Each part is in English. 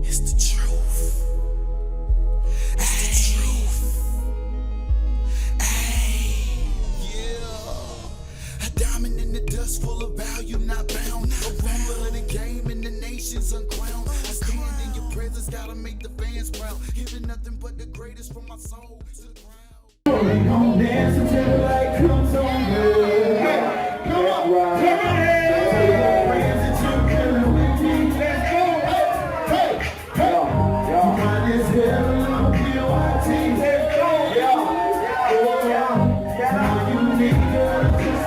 It's the truth. It's the truth. Ay, yeah. A diamond in the dust full of value, not bound. A rumble of the game and the nation's uncrowned. I stand in your presence, gotta make the fans proud. Giving nothing but the greatest from my soul to the ground. We gon' dance until the light comes on. Come on, turn my head. Friends that you couldn't with me. Let's go. Hey, hey. Mine is hell, I'm PYT. Let's go. Now you need to just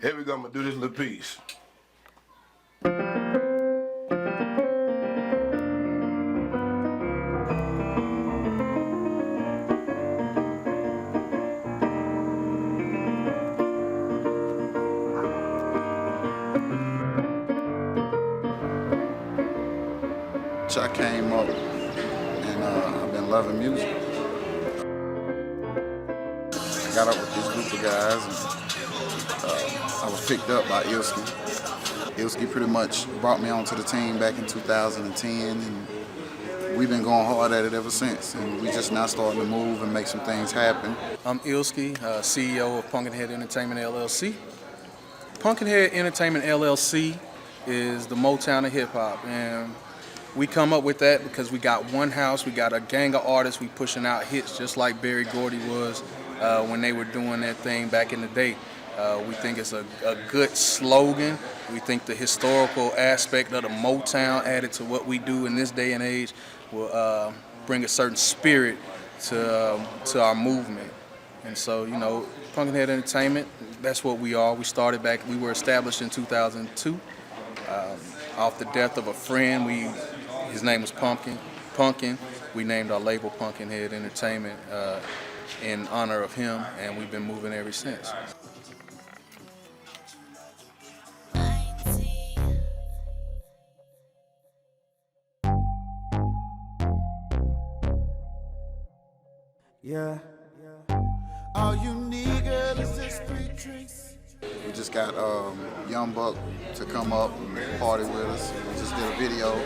Here we go, I'm gonna do this little piece. I came up and I've been loving music. I got up with this group of guys and I was picked up by Ilski. Ilski pretty much brought me onto the team back in 2010 and we've been going hard at it ever since. And we just now starting to move and make some things happen. I'm Ilski, CEO of Pumpkinhead Entertainment LLC. Pumpkinhead Entertainment LLC is the Motown of hip hop, and we come up with that because we got one house, we got a gang of artists, we pushing out hits just like Berry Gordy was when they were doing their thing back in the day. We think it's a good slogan. We think the historical aspect of the Motown added to what we do in this day and age will bring a certain spirit to our movement. And so, you know, Pumpkinhead Entertainment, that's what we are. We started back, we were established in 2002 off the death of a friend. His name was Pumpkin. We named our label Pumpkinhead Entertainment in honor of him, and we've been moving ever since. Yeah. All you need, girl, is just 3 drinks. We just got Young Buck to come up and party with us. We just did a video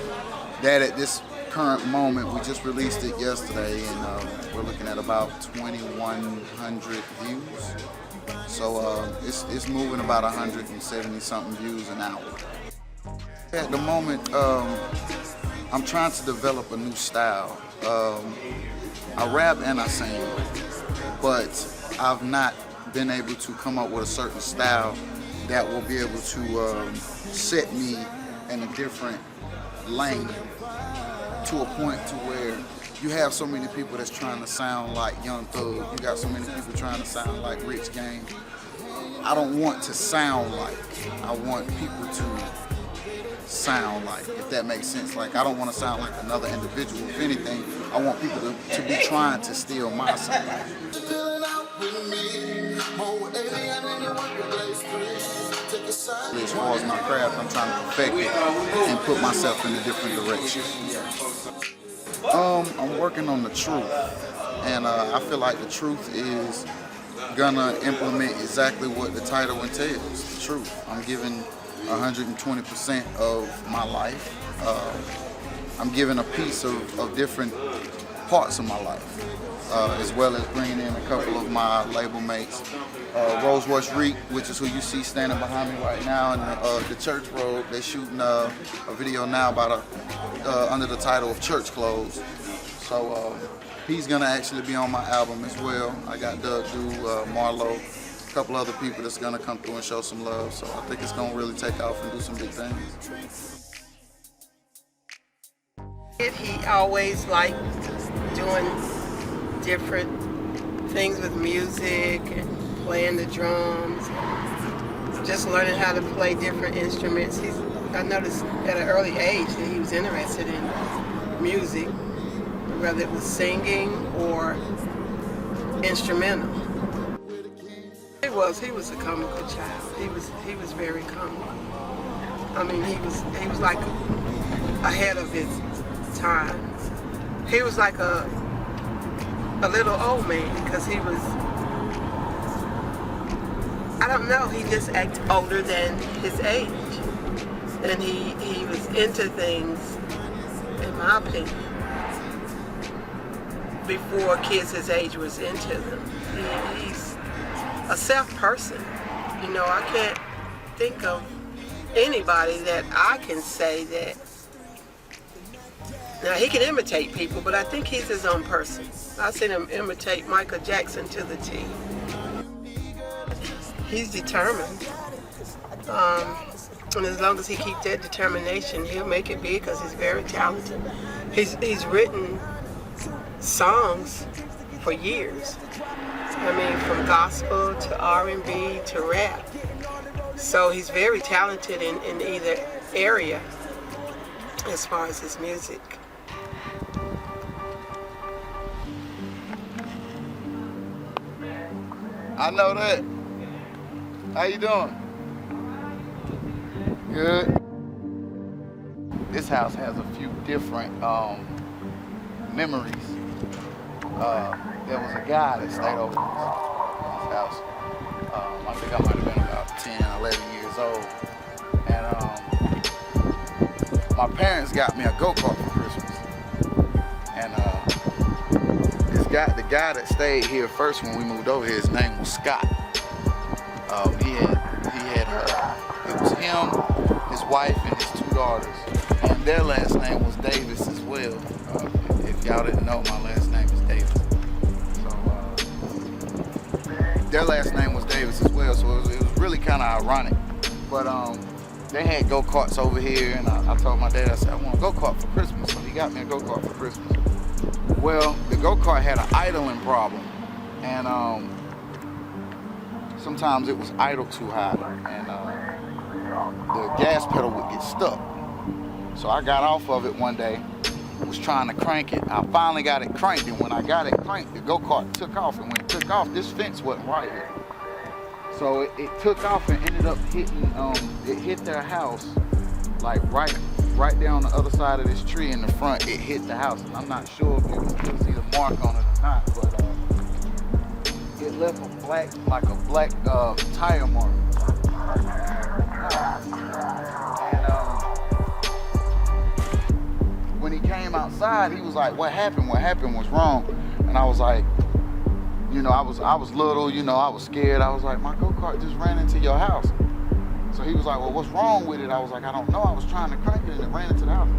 that at this current moment, we just released it yesterday and we're looking at about 2,100 views. So it's moving about 170 something views an hour. At the moment, I'm trying to develop a new style. I rap and I sing, but I've not been able to come up with a certain style that will be able to set me in a different lane to a point to where you have so many people that's trying to sound like Young Thug. You got so many people trying to sound like Rich Gang. I don't want to sound like. I want people to sound like, if that makes sense. Like, I don't want to sound like another individual. If anything, I want people to be trying to steal my sound. As far as my craft, I'm trying to perfect it and put myself in a different direction. I'm working on the truth, and I feel like the truth is gonna implement exactly what the title entails, the truth. I'm giving 120% of my life. I'm giving a piece of different parts of my life, as well as bringing in a couple of my label mates. Rolls Royce Reek, which is who you see standing behind me right now in the church road. They're shooting a video now about under the title of Church Clothes. So he's gonna actually be on my album as well. I got Doug Du, Marlo, a couple other people that's gonna come through and show some love. So I think it's gonna really take off and do some big things. He always liked doing different things with music and playing the drums, just learning how to play different instruments. I noticed at an early age that he was interested in music, whether it was singing or instrumental. He was a comical child. He was very comical. I mean, he was like ahead of his time. He was like a little old man because he was, I don't know, he just acted older than his age. And he was into things, in my opinion, before kids his age was into them. He's a self person. You know, I can't think of anybody that I can say that. Now, he can imitate people, but I think he's his own person. I've seen him imitate Michael Jackson to the T. He's determined. And as long as he keeps that determination, he'll make it big because he's very talented. He's written songs for years. I mean, from gospel to R&B to rap. So he's very talented in either area as far as his music. I know that. How you doing? Good. This house has a few different memories. There was a guy that stayed over in this house. I think I might have been about 10, 11 years old. And my parents got me a go-kart for Christmas. And the guy that stayed here first when we moved over here, his name was Scott. It was him, his wife, and his 2 daughters. And their last name was Davis as well. If y'all didn't know, my last name is Davis. So their last name was Davis as well, so it was really kind of ironic. But they had go-karts over here, and I told my dad, I said, I want a go-kart for Christmas. So he got me a go-kart for Christmas. Well, the go-kart had an idling problem, and sometimes it was idle too high, and the gas pedal would get stuck. So I got off of it one day, was trying to crank it. I finally got it cranked, and when I got it cranked, the go-kart took off, and when it took off, this fence wasn't right here. So it took off and ended up hitting, it hit their house, like right down the other side of this tree in the front. It hit the house, and I'm not sure if you can still see the mark on it or not, but it left a black tire mark. And when he came outside, he was like, "What happened? What happened? What's wrong?" And I was like, you know, I was little, you know, I was scared. I was like, "My go-kart just ran into your house." So he was like, "Well, what's wrong with it?" I was like, "I don't know. I was trying to crank it and it ran into the house."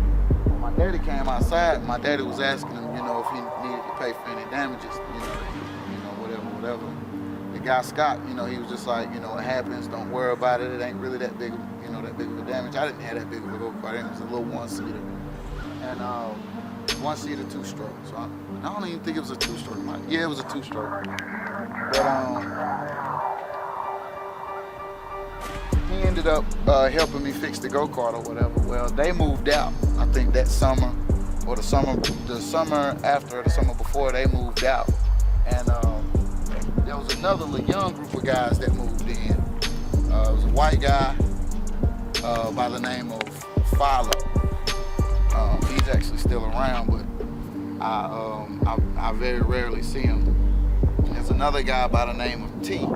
Well, my daddy came outside, and my daddy was asking him, you know, if he needed to pay for any damages, whatever. The guy Scott, you know, he was just like, you know, it happens. Don't worry about it. It ain't really that big, that big of a damage. I didn't have that big of a go-kart. It was a little 1-seater, and 1-seater 2-stroke. So I don't even think it was a 2-stroke. Yeah, it was a 2-stroke. But he ended up helping me fix the go-kart or whatever. Well, they moved out, I think that summer, or the summer after, the summer before, they moved out. And there was another young group of guys that moved in. It was a white guy by the name of Philo. He's actually still around, but I very rarely see him. There's another guy by the name of T.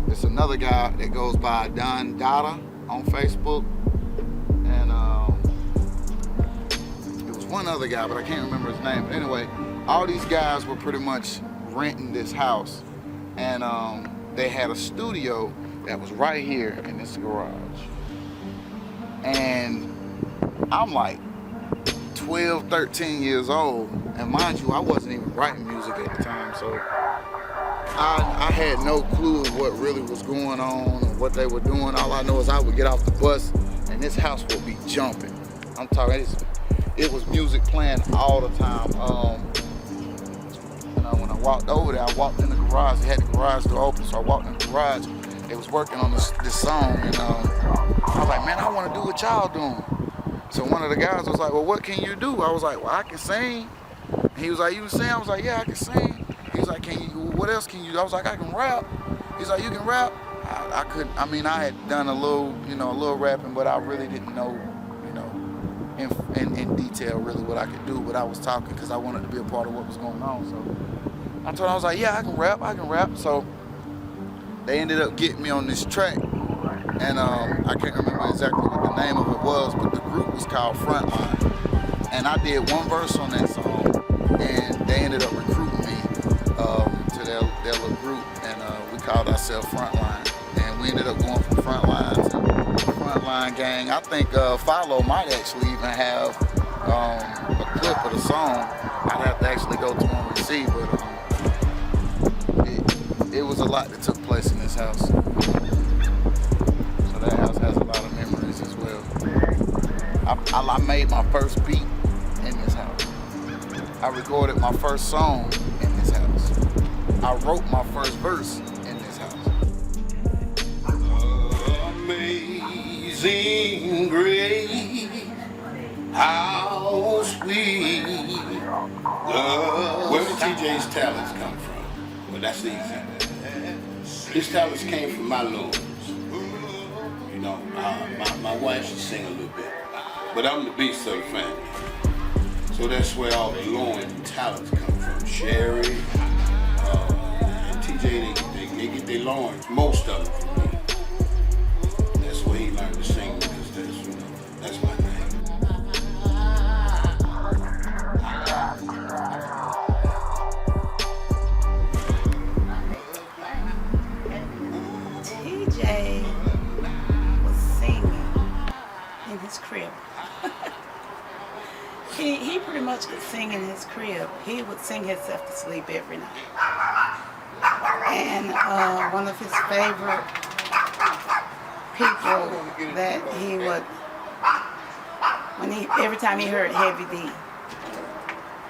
There's another guy that goes by Don Dada on Facebook, and it was one other guy, but I can't remember his name. But anyway, all these guys were pretty much renting this house, and they had a studio that was right here in this garage. And I'm like 12, 13 years old, and mind you, I wasn't even writing music at the time, so I had no clue of what really was going on or what they were doing. All I know is I would get off the bus and this house would be jumping. I'm talking, it was music playing all the time. When I walked over there, I walked in the garage. They had the garage door open, so I walked in the garage. They was working on this song, and I was like, man, I want to do what y'all doing. So one of the guys was like, well, what can you do? I was like, well, I can sing. And he was like, you can sing? I was like, yeah, I can sing. He was like, what else can you do? I was like, I can rap. He's like, you can rap? I couldn't. I mean, I had done a little rapping, but I really didn't know, in detail really what I could do. But I was talking because I wanted to be a part of what was going on. So I told them, I was like, yeah, I can rap. So they ended up getting me on this track, and I can't remember exactly what the name of it was, but the group was called Frontline, and I did one verse on that song, and they ended up recruiting me to their little group, and we called ourselves Frontline, and we ended up going from Frontline to Frontline Gang. I think Follow might actually even have a clip of the song. I'd have to actually go to him and see, but it was a lot that took place in this house. So that house has a lot of memories as well. I made my first beat in this house. I recorded my first song in this house. I wrote my first verse in this house. Amazing grace, how sweet. Where did TJ's talents come from? Well, that's easy. His talents came from my loins. You know, my wife, she sing a little bit, but I'm the beast of the family. So that's where all the loin talents come from. Sherry, and TJ, they get their loins, most of them from me. That's where he learned to sing because that's my name. TJ was singing in his crib. He pretty much could sing in his crib. He would sing himself to sleep every night. And one of his favorite people that he would, every time he heard Heavy D,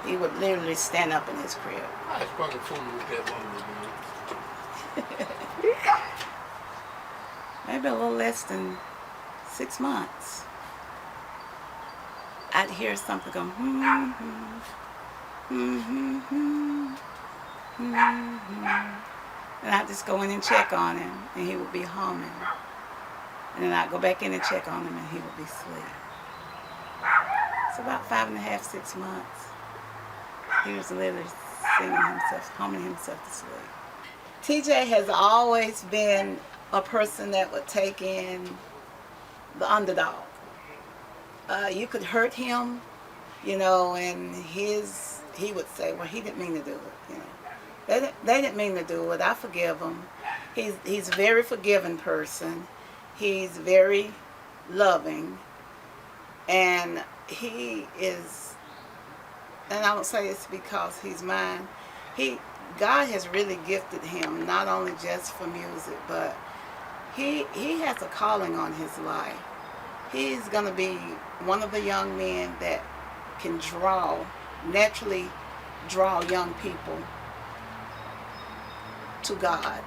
he would literally stand up in his crib. I was probably fooling with that one. Maybe a little less than 6 months. I'd hear something go, and I'd just go in and check on him, and he would be humming. And then I'd go back in and check on him, and he would be asleep. It's about 5.5, 6 months. He was literally singing himself, humming himself to sleep. TJ has always been a person that would take in the underdog. You could hurt him, and he would say, well, he didn't mean to do it, They didn't mean to do it. I forgive him. He's a very forgiving person. He's very loving. And he is, and I don't say it's because he's mine. God has really gifted him, not only just for music, but he has a calling on his life. He's going to be one of the young men that can naturally draw young people to God.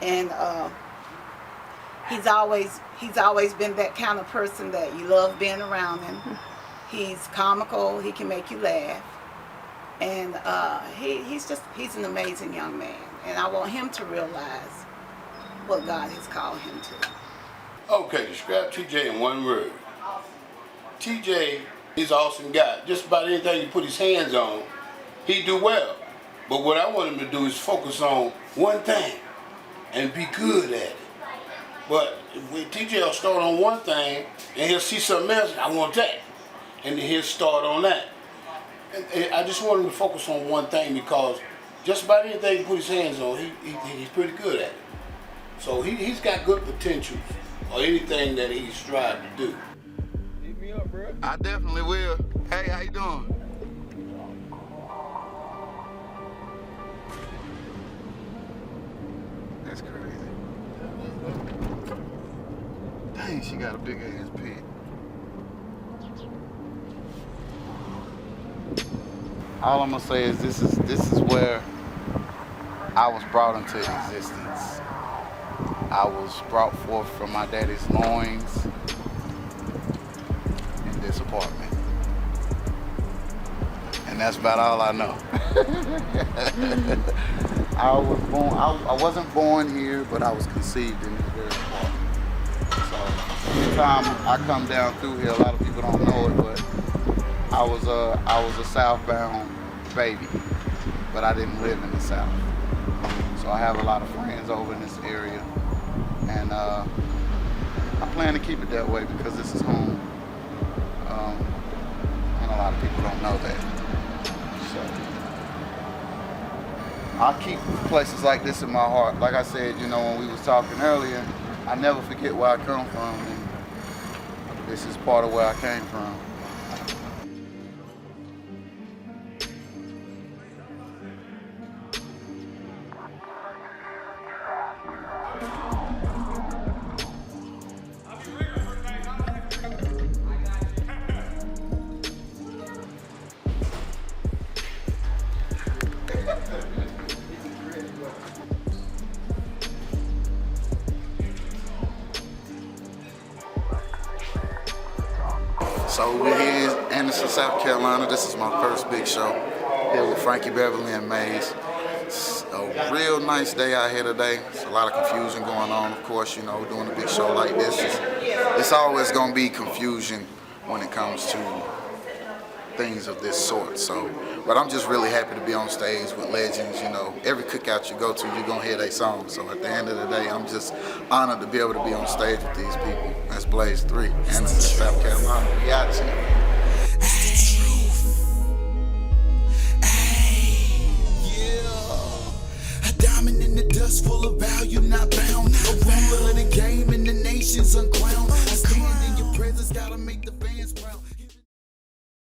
And he's always been that kind of person that you love being around him. He's comical, he can make you laugh. And he's an amazing young man. And I want him to realize what God has called him to. Okay, describe TJ in one word. TJ is an awesome guy. Just about anything you put his hands on, he do well. But what I want him to do is focus on one thing and be good at it. But when TJ will start on one thing and he'll see something else, I want that. And then he'll start on that. And I just want him to focus on one thing because just about anything he put his hands on, he's pretty good at it. So he's got good potential or anything that he's tried to do. Hit me up, bro. I definitely will. Hey, how you doing? That's crazy. Dang, she got a big ass pig. All I'm gonna say is this is where I was brought into existence. I was brought forth from my daddy's loins in this apartment. And that's about all I know. I was born. I wasn't born here, but I was conceived in this very part. So anytime I come down through here, a lot of people don't know it, but I was a southbound baby, but I didn't live in the South. So I have a lot of friends over in this area, and I plan to keep it that way because this is home. And a lot of people don't know that. So I keep places like this in my heart. Like I said, you know, when we was talking earlier, I never forget where I come from, and this is part of where I came from. So we're here in Anderson, South Carolina. This is my first big show here with Frankie Beverly and Maze. It's a real nice day out here today. There's a lot of confusion going on, of course, you know, doing a big show like this. It's always going to be confusion when it comes to things of this sort. So, but I'm just really happy to be on stage with legends. You know, every cookout you go to, you're going to hear their songs. So at the end of the day, I'm just honored to be able to be on stage with these people. That's Blaze 3, Anderson, South Carolina. We out here. Full of value, not bound. A rumble of the game and the nation's uncrowned. I stand in your presence, gotta make the